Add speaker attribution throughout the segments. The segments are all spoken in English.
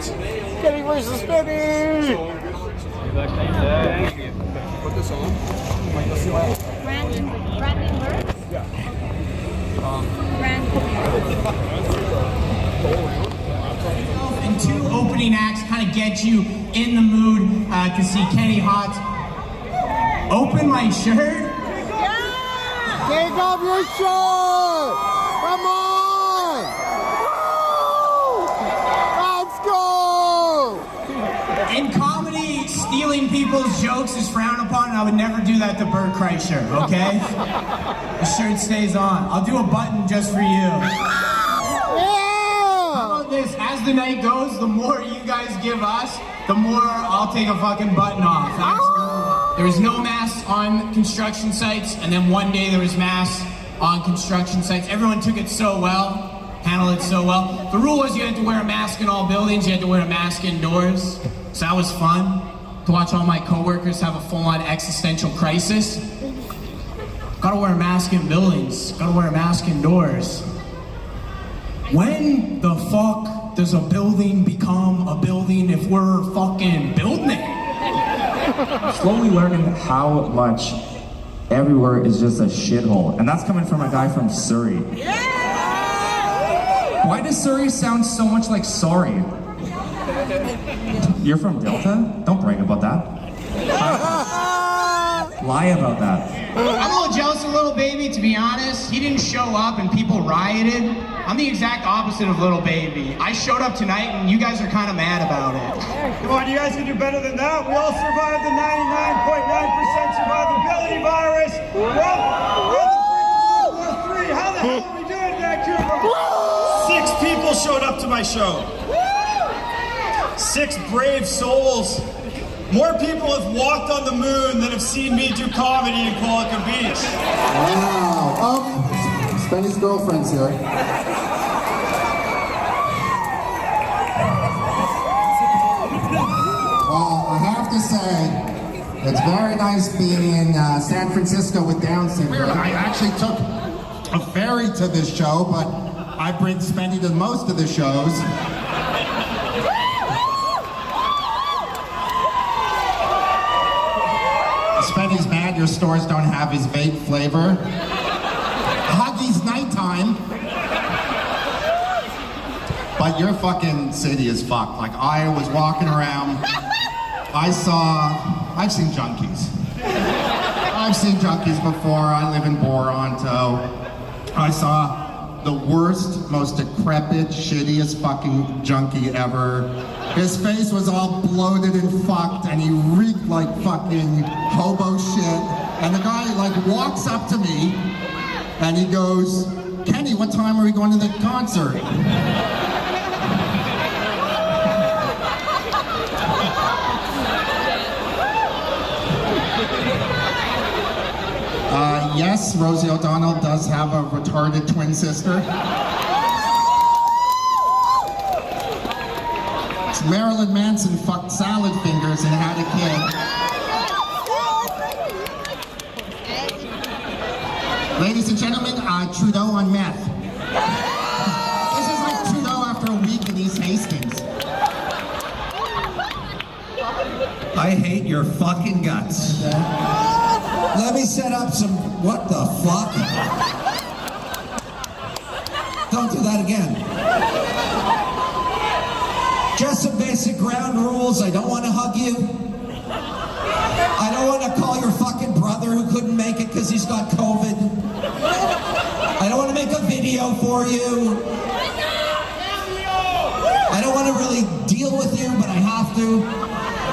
Speaker 1: Kenny versus Benny!
Speaker 2: Put this on.
Speaker 3: Brandon Burke?
Speaker 2: Yeah.
Speaker 4: And two opening acts kind of get you in the mood to see Kenny Hot. Open my shirt?
Speaker 1: Take off your shirt! Come on! Let's go!
Speaker 4: In comedy, stealing people's jokes is frowned upon, and I would never do that to Bert Kreischer, okay? The shirt stays on. I'll do a button just for you. How about this? As the night goes, the more you guys give us, the more I'll take a fucking button off. Absolutely. There was no masks on construction sites, and then one day there was masks on construction sites. Everyone took it so well, handled it so well. The rule was you had to wear a mask in all buildings, you had to wear a mask indoors. So that was fun, to watch all my coworkers have a full-on existential crisis. Gotta wear a mask in buildings, gotta wear a mask indoors. When the fuck does a building become a building if we're fucking building it?
Speaker 5: Slowly learning how much everywhere is just a shithole. And that's coming from a guy from Surrey. Why does Surrey sound so much like sorry? You're from Delta? Don't brag about that. Lie about that.
Speaker 4: I'm a little jealous of Little Baby, to be honest. He didn't show up and people rioted. I'm the exact opposite of Little Baby. I showed up tonight and you guys are kind of mad about it.
Speaker 6: Come on, you guys can do better than that. We all survived the 99.9% survivability virus. We're on the brink of World War III. How the hell are we doing, Vancouver? 6 people showed up to my show. 6 brave souls. More people have walked on the moon than have seen me do comedy in Qualicum Beach.
Speaker 1: Wow. Oh, Spenny's girlfriend's here. Well, I have to say, it's very nice being in San Francisco with Down syndrome. I actually took a ferry to this show, but I bring Spenny to most of the shows. Spenny's mad your stores don't have his vape flavor. Huggy's nighttime. But your fucking city is fucked. Like, I was walking around, I've seen junkies. I've seen junkies before. I live in Boronto. I saw the worst, most decrepit, shittiest fucking junkie ever. His face was all bloated and fucked, and he reeked like fucking hobo shit. And the guy like walks up to me, and he goes, "Kenny, what time are we going to the concert?" Yes, Rosie O'Donnell does have a retarded twin sister. Marilyn Manson fucked salad fingers and had a kid. Ladies and gentlemen, Trudeau on meth. This is like Trudeau after a week in East Hastings.
Speaker 7: I hate your fucking guts.
Speaker 8: Let me set up some, what the fuck? Don't do that again. Just some basic ground rules. I don't want to hug you. I don't want to call your fucking brother who couldn't make it because he's got COVID. I don't want to make a video for you. I don't want to really deal with you, but I have to.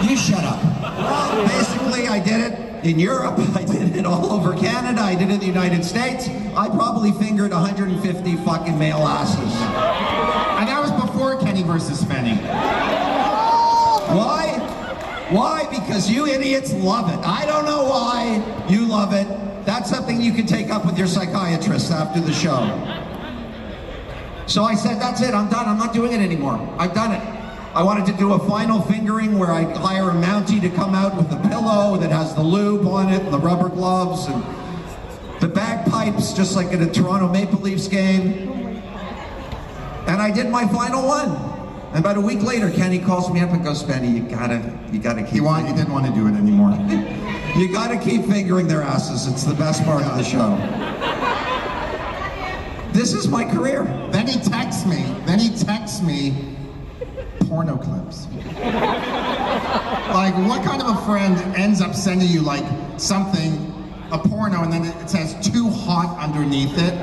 Speaker 8: You shut up.
Speaker 7: Well, basically, I did it in Europe. I did it all over Canada. I did it in the United States. I probably fingered 150 fucking male asses.
Speaker 1: And that was before Kenny versus Spenny.
Speaker 7: Why? Why? Because you idiots love it. I don't know why you love it. That's something you can take up with your psychiatrist after the show. So I said, that's it, I'm done. I'm not doing it anymore. I've done it. I wanted to do a final fingering where I hire a Mountie to come out with a pillow that has the lube on it and the rubber gloves and the bagpipes, just like at a Toronto Maple Leafs game. And I did my final one. And about a week later, Kenny calls me up and goes, Spenny, you gotta keep.
Speaker 1: He didn't want to do it anymore.
Speaker 7: You gotta keep fingering their asses. It's the best part of the show. This is my career.
Speaker 1: Then he texts me porno clips. Like, what kind of a friend ends up sending you like something, a porno, and then it says too hot underneath it?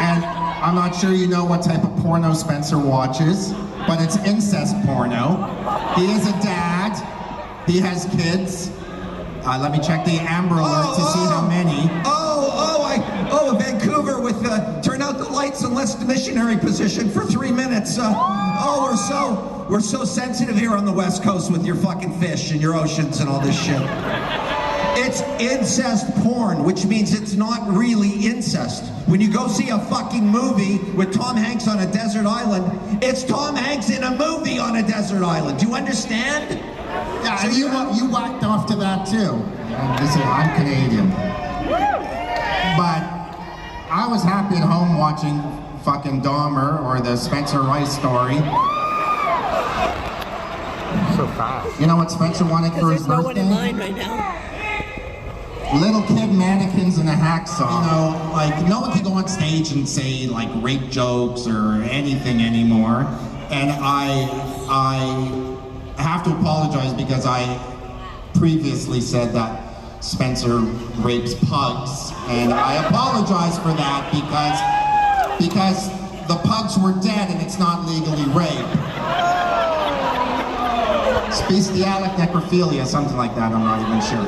Speaker 1: And I'm not sure you know what type of porno Spencer watches, but it's incest porno. He is a dad. He has kids. Let me check the Amber Alert to see how many.
Speaker 7: Vancouver with turn out the lights and let's the missionary position for 3 minutes. We're so sensitive here on the West Coast with your fucking fish and your oceans and all this shit. It's incest porn, which means it's not really incest. When you go see a fucking movie with Tom Hanks on a desert island, it's Tom Hanks in a movie on a desert island. Do you understand?
Speaker 1: Yeah, so you whacked off to that too. Listen, I'm Canadian. But I was happy at home watching fucking Dahmer or the Spencer Rice story.
Speaker 2: So fast.
Speaker 1: You know what Spencer wanted for his
Speaker 3: There's no one in
Speaker 1: birthday?
Speaker 3: line right now.
Speaker 1: Little kid mannequins and a hacksaw. You know, like no one can go on stage and say like rape jokes or anything anymore. And I have to apologize because I previously said that Spencer rapes pugs, and I apologize for that because the pugs were dead and it's not legally rape. It's bestialic necrophilia, something like that, I'm not even sure.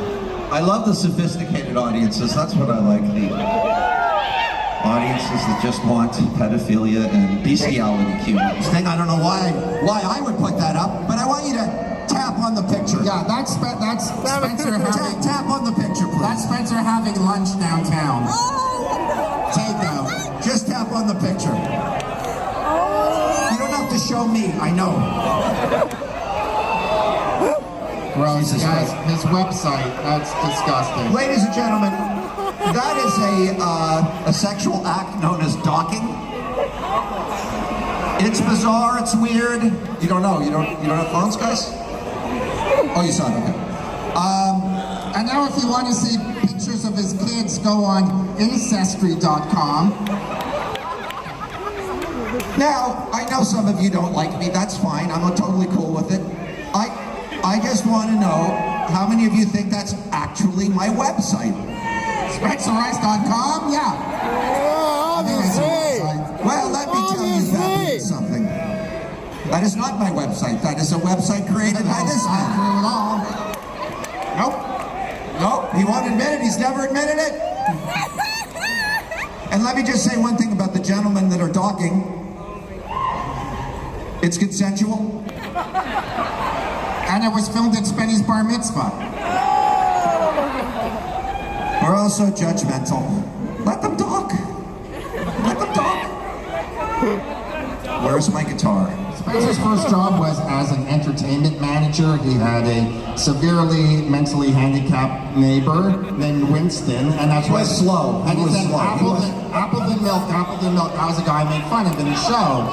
Speaker 7: I love the sophisticated audiences. That's what I like. The audiences that just want pedophilia and bestiality cues.
Speaker 8: Thing, I don't know why I would put that up, but I want you to tap on the picture.
Speaker 1: Yeah, that's Spencer having...
Speaker 8: Tap on the picture, please.
Speaker 1: That's Spencer having lunch downtown.
Speaker 8: Takeout. Just tap on the picture. You don't have to show me, I know.
Speaker 1: Gross, guys, his website, that's disgusting.
Speaker 8: Ladies and gentlemen, that is a sexual act known as docking. It's bizarre, it's weird. You don't know, you don't have phones, guys? Oh, you saw it, okay.
Speaker 1: And now if you want to see pictures of his kids, go on Ancestry.com.
Speaker 8: Now, I know some of you don't like me, that's fine, I'm totally cool with it. I just want to know how many of you think that's actually my website?
Speaker 1: SpencerRice.com? Yeah. I think that's a website.
Speaker 8: Well, let me tell you that something. That is not my website. That is a website created by this man. Nope, he won't admit it. He's never admitted it. And let me just say one thing about the gentlemen that are docking. It's consensual.
Speaker 1: And it was filmed at Spenny's bar mitzvah.
Speaker 8: We're also judgmental. Let them talk. Let them talk. Where's my guitar?
Speaker 1: Spencer's first job was as an entertainment manager. He had a severely mentally handicapped neighbor named Winston, and that's why
Speaker 8: slow.
Speaker 1: And
Speaker 8: He
Speaker 1: he
Speaker 8: was
Speaker 1: said,
Speaker 8: slow.
Speaker 1: Appleton milk. That was a guy I made fun of in the show.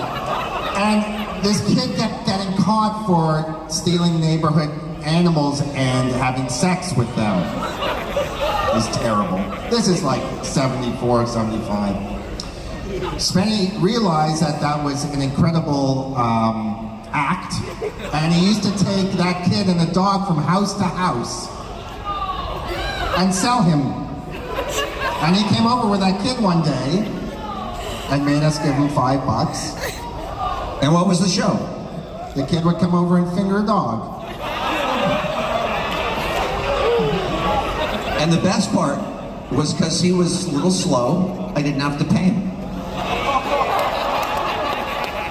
Speaker 1: And this kid kept getting caught for stealing neighborhood animals and having sex with them. It was terrible. This is like 74, 75. Spenny realized that that was an incredible act, and he used to take that kid and the dog from house to house and sell him. And he came over with that kid one day and made us give him $5.
Speaker 8: And what was the show?
Speaker 1: The kid would come over and finger a dog.
Speaker 8: And the best part was because he was a little slow, I didn't have to pay him.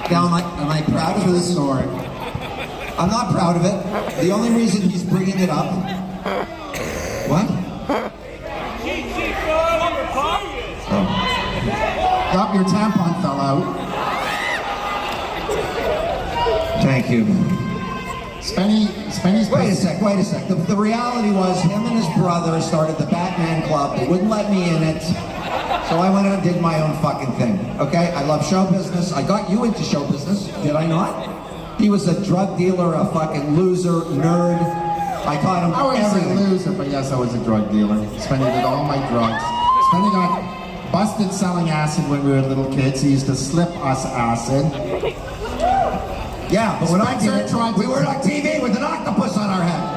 Speaker 8: Now, am I proud of this story? I'm not proud of it. The only reason he's bringing it up... What?
Speaker 1: Oh. Yup, your tampon fell out.
Speaker 8: Thank you.
Speaker 1: Spenny's...
Speaker 8: Wait a sec. The reality was him and his brother started the Batman Club. They wouldn't let me in it.
Speaker 7: So I went out and did my own fucking thing, okay? I love show business. I got you into show business, did I not? He was a drug dealer, a fucking loser, nerd. I taught him
Speaker 1: I wouldn't say
Speaker 7: everything.
Speaker 1: loser, but yes, I was a drug dealer. Spenny did all my drugs. Spenny got busted selling acid when we were little kids. He used to slip us acid.
Speaker 7: Yeah, but when I
Speaker 1: Spencer
Speaker 7: did it,
Speaker 1: tried to-
Speaker 7: we were on TV with an octopus on our head.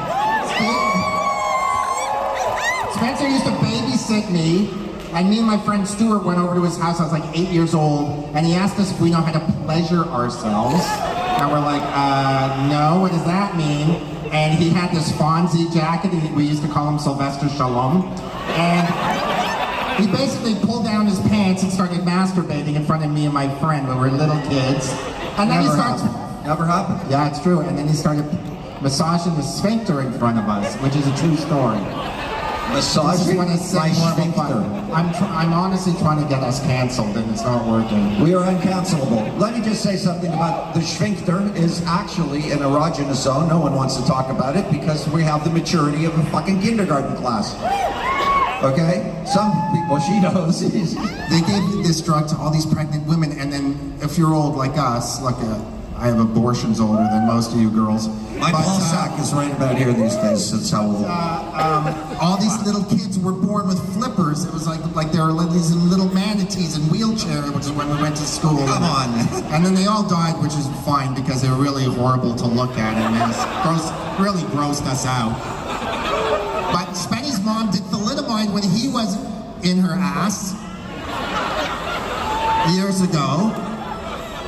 Speaker 1: Spencer used to babysit me, and me and my friend Stuart went over to his house. I was like 8 years old, and he asked us if we know how to pleasure ourselves. And we're like, no, what does that mean? And he had this Fonzie jacket, we used to call him Sylvester Shalom. And he basically pulled down his pants and started masturbating in front of me and my friend when we were little kids. And then he starts...
Speaker 7: Never happened.
Speaker 1: Yeah, it's true. And then he started massaging the sphincter in front of us, which is a true story.
Speaker 7: Massaging
Speaker 1: When I
Speaker 7: my
Speaker 1: say more of a
Speaker 7: sphincter.
Speaker 1: fun. I'm honestly trying to get us canceled, and it's not working.
Speaker 7: We are uncancelable. Let me just say something about the sphincter is actually an erogenous zone. No one wants to talk about it because we have the maturity of a fucking kindergarten class. Okay? Some people, she knows.
Speaker 1: They gave this drug to all these pregnant women, and then if you're old like us, I have abortions older than most of you girls.
Speaker 7: My ball sack is right about here these days. That's how old.
Speaker 1: All these little kids were born with flippers. It was like they were these little manatees in wheelchairs, which is when we went to school.
Speaker 7: Come on.
Speaker 1: And then they all died, which is fine because they were really horrible to look at, and it really grossed us out. But Spenny's mom did thalidomide when he was in her ass years ago.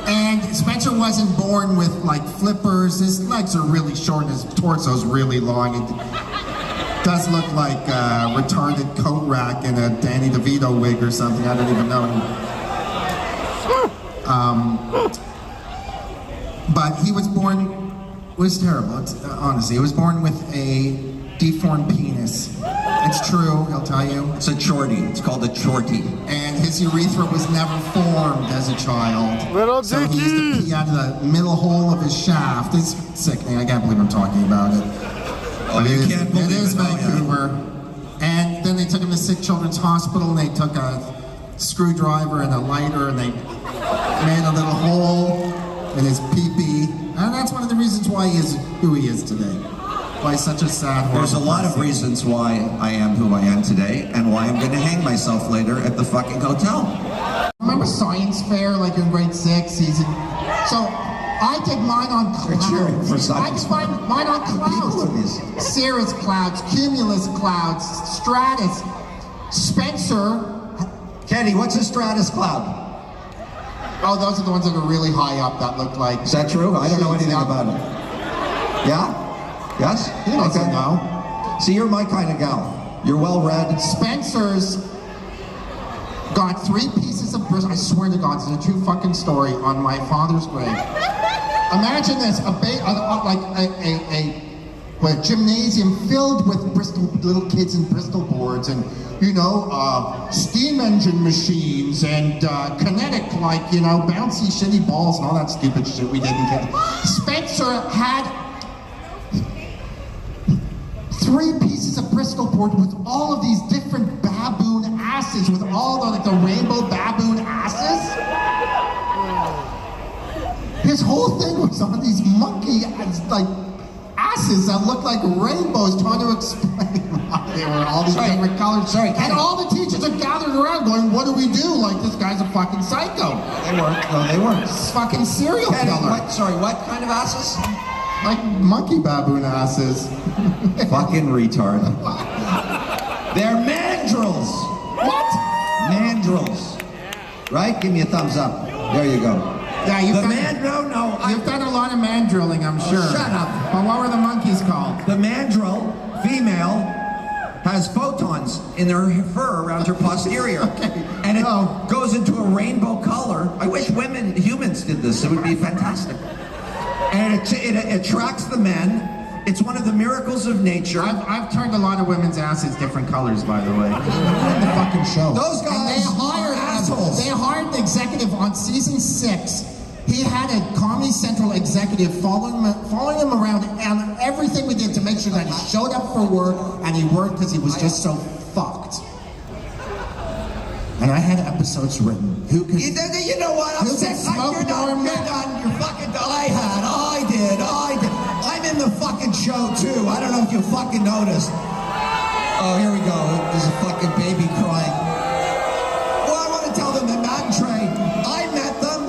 Speaker 1: And Spencer wasn't born with like flippers. His legs are really short and his torso's really long. It does look like a retarded coat rack in a Danny DeVito wig or something. I don't even know. But he was born, it was terrible, honestly. He was born with a deformed penis. It's true, he'll tell you.
Speaker 7: It's a chorty. It's called a chorty.
Speaker 1: And his urethra was never formed as a child.
Speaker 2: Little
Speaker 1: so he used to pee out of the middle hole of his shaft. It's sickening. I can't believe I'm talking about it.
Speaker 7: Oh,
Speaker 1: But
Speaker 7: you
Speaker 1: it
Speaker 7: can't believe
Speaker 1: it is
Speaker 7: it, oh, yeah.
Speaker 1: Vancouver. And then they took him to Sick Children's Hospital, and they took a screwdriver and a lighter, and they made a little hole in his pee-pee. And that's one of the reasons why he is who he is today. Why he's such a sad,
Speaker 7: There's a
Speaker 1: horrible
Speaker 7: lot of
Speaker 1: person.
Speaker 7: reasons why I am who I am today and why I'm going to hang myself later at the fucking hotel.
Speaker 1: Remember science fair, like in grade 6? So I did mine on clouds.
Speaker 7: cheering for
Speaker 1: I
Speaker 7: science
Speaker 1: did mine on
Speaker 7: People are
Speaker 1: clouds.
Speaker 7: busy.
Speaker 1: Cirrus clouds, cumulus clouds, stratus. Spencer,
Speaker 7: Kenny, what's a stratus cloud?
Speaker 1: oh, those are the ones that are really high up that look like...
Speaker 7: Is that true? I don't know anything
Speaker 1: Yeah.
Speaker 7: about it. Yeah? Yes?
Speaker 1: He doesn't know.
Speaker 7: See, you're my kind of gal. You're well read.
Speaker 1: Spencer's got 3 pieces of bristle. I swear to God, it's a true fucking story on my father's grave. Imagine this, a gymnasium filled with little kids in Bristol boards and, steam engine machines and kinetic, bouncy shitty balls and all that stupid shit we didn't get. Spencer had 3 pieces of Bristol board with all of these different baboon asses, with all the rainbow baboon asses. His whole thing was on these monkey asses that looked like rainbows, trying to explain why they were all these different colors. And all the teachers are gathered around going, what do we do? Like, this guy's a fucking psycho.
Speaker 7: They weren't. No, they weren't.
Speaker 1: This fucking serial
Speaker 7: Kenny,
Speaker 1: killer.
Speaker 7: what kind of asses?
Speaker 1: Like monkey baboon asses.
Speaker 7: Fucking retard. They're mandrills.
Speaker 1: What?
Speaker 7: Mandrills. Right? Give me a thumbs up. There you go.
Speaker 1: Yeah, you've
Speaker 7: You've
Speaker 1: done a lot of man drilling, I'm sure.
Speaker 7: shut up.
Speaker 1: But what were the monkeys called?
Speaker 7: The mandrill, female, has photons in her fur around her posterior. And it goes into a rainbow color. I wish humans did this. It would be fantastic. And it attracts the men. It's one of the miracles of nature.
Speaker 1: I've turned a lot of women's asses different colors, by the way. In the fucking show.
Speaker 7: Those guys
Speaker 1: And they
Speaker 7: are assholes.
Speaker 1: They hired the executive on season 6. He had a Comedy Central executive following him around and everything we did to make sure that he showed up for work and he worked because he was just so fucked. And I had episodes written. Who could...
Speaker 8: You know what? I'm
Speaker 1: Who
Speaker 8: sick.
Speaker 1: can smoke
Speaker 8: You're done.
Speaker 1: more
Speaker 8: You're done. You're fucking done. I did. I'm in the fucking show too. I don't know if you fucking noticed. Oh, here we go. There's a fucking baby crying. Well, I want to tell them that Matt and Trey, I met them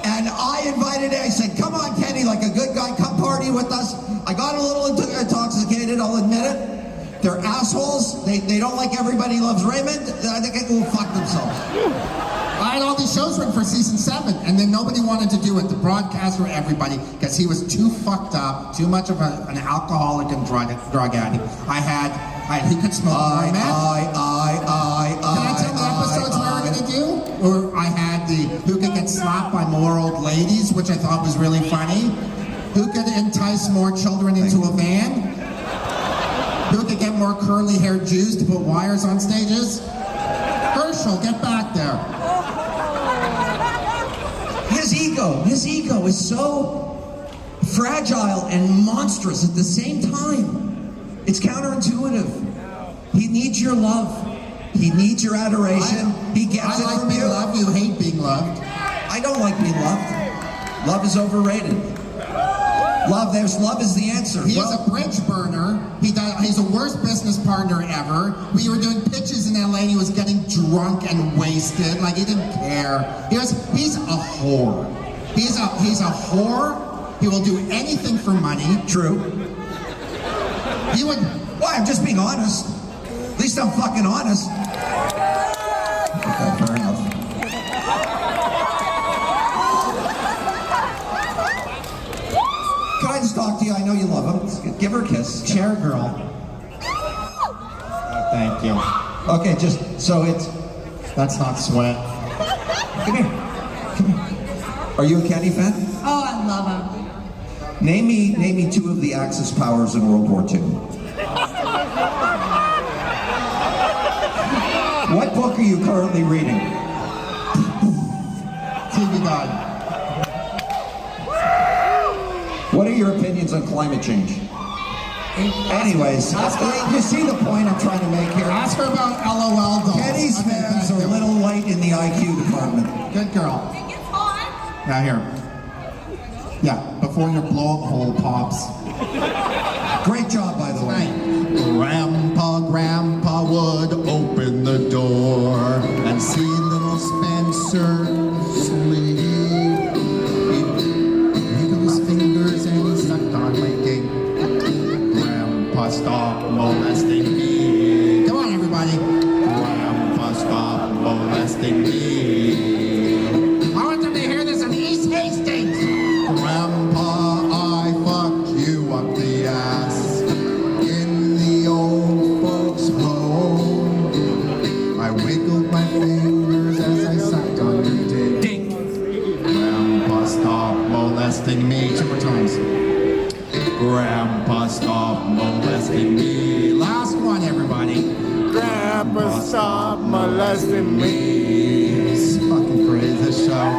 Speaker 8: and I invited it. I said, come on, Kenny, like a good guy, come party with us. I got a little intoxicated, I'll admit it. They're assholes. They don't like Everybody Loves Raymond. I think they will fuck themselves.
Speaker 1: I had all these shows written for season 7, and then nobody wanted to do it. The broadcaster, everybody, because he was too fucked up, too much of an alcoholic and drug addict. He could smoke more meth. Can I tell the episodes we were gonna do? Or I had who could get slapped by more old ladies, which I thought was really funny. Who could entice more children into a van? Who could get more curly-haired Jews to put wires on stages? Herschel, get back there.
Speaker 8: His ego is so fragile and monstrous at the same time. It's counterintuitive. He needs your love. He needs your adoration. He gets it
Speaker 1: I like
Speaker 8: from
Speaker 1: being
Speaker 8: you.
Speaker 1: loved. You hate being loved.
Speaker 8: I don't like being loved. Love is overrated. Love is the answer.
Speaker 1: He is a bridge burner. He's the worst business partner ever. We were doing pitches in LA and he was getting drunk and wasted. Like he didn't care. He's a whore. He's a whore. He will do anything for money.
Speaker 8: True.
Speaker 1: He would.
Speaker 8: Why? I'm just being honest. At least I'm fucking honest. Okay, fair enough. Can I just talk to you? I know you love him. Give her a kiss.
Speaker 1: Chair girl. Thank you.
Speaker 8: Okay, just so it's.
Speaker 1: That's not sweat.
Speaker 8: Come here. Are you a Kenny fan?
Speaker 2: Oh, I love him.
Speaker 8: Name me 2 of the Axis powers in World War II. What book are you currently reading?
Speaker 1: TV God.
Speaker 8: What are your opinions on climate change? Anyways, you see the point I'm trying to make here?
Speaker 1: Ask her about LOL dolls.
Speaker 8: Kenny's
Speaker 1: Okay,
Speaker 8: fans
Speaker 1: thank
Speaker 8: are a
Speaker 1: you.
Speaker 8: little light in the IQ department.
Speaker 1: Good girl. Now here. Yeah, before your blow-up hole pops.
Speaker 8: Great job, by the way.
Speaker 1: Grandpa would open the door and see little Spencer sleep. He'd wiggle his fingers and he sucked on my dick. Grandpa, stop molesting me. Come on, everybody. Grandpa, stop molesting me. I want them to hear this in East Hastings. Grandpa, I fucked you up the ass in the old folks' home. I wiggled my fingers as I sucked on your dick. Grandpa, stop molesting me. 2 more times. Grandpa, stop molesting me. Last one, everybody.
Speaker 3: Grandpa, stop molesting me.
Speaker 1: It's fucking crazy, this show.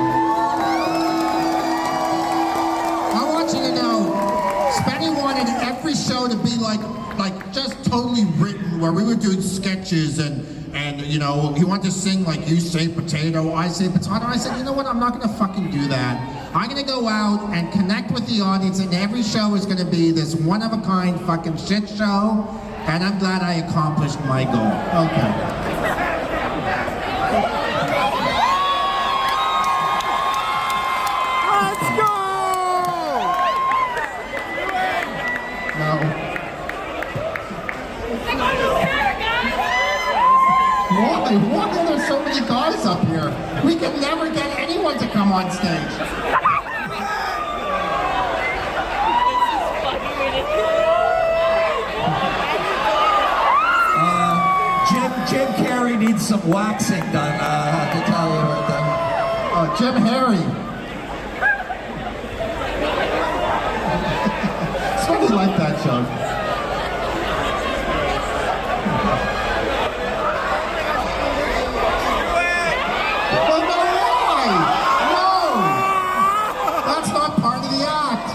Speaker 1: I want you to know, Spenny wanted every show to be like just totally written, where we were doing sketches and you know, he wanted to sing like you say potato, I say potato. I said, you know what, I'm not gonna fucking do that. I'm gonna go out and connect with the audience, and every show is gonna be this one-of-a-kind fucking shit show, and I'm glad I accomplished my goal. Okay.
Speaker 3: Let's go!
Speaker 1: No. Why are there so many guys up here? We can never get anyone to come on stage.
Speaker 8: Jim Carrey needs some waxing done, I have to tell you right there.
Speaker 1: Oh, Jim Harry. Somebody like that joke. Well, no, why? No! That's not part of the act.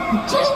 Speaker 1: Check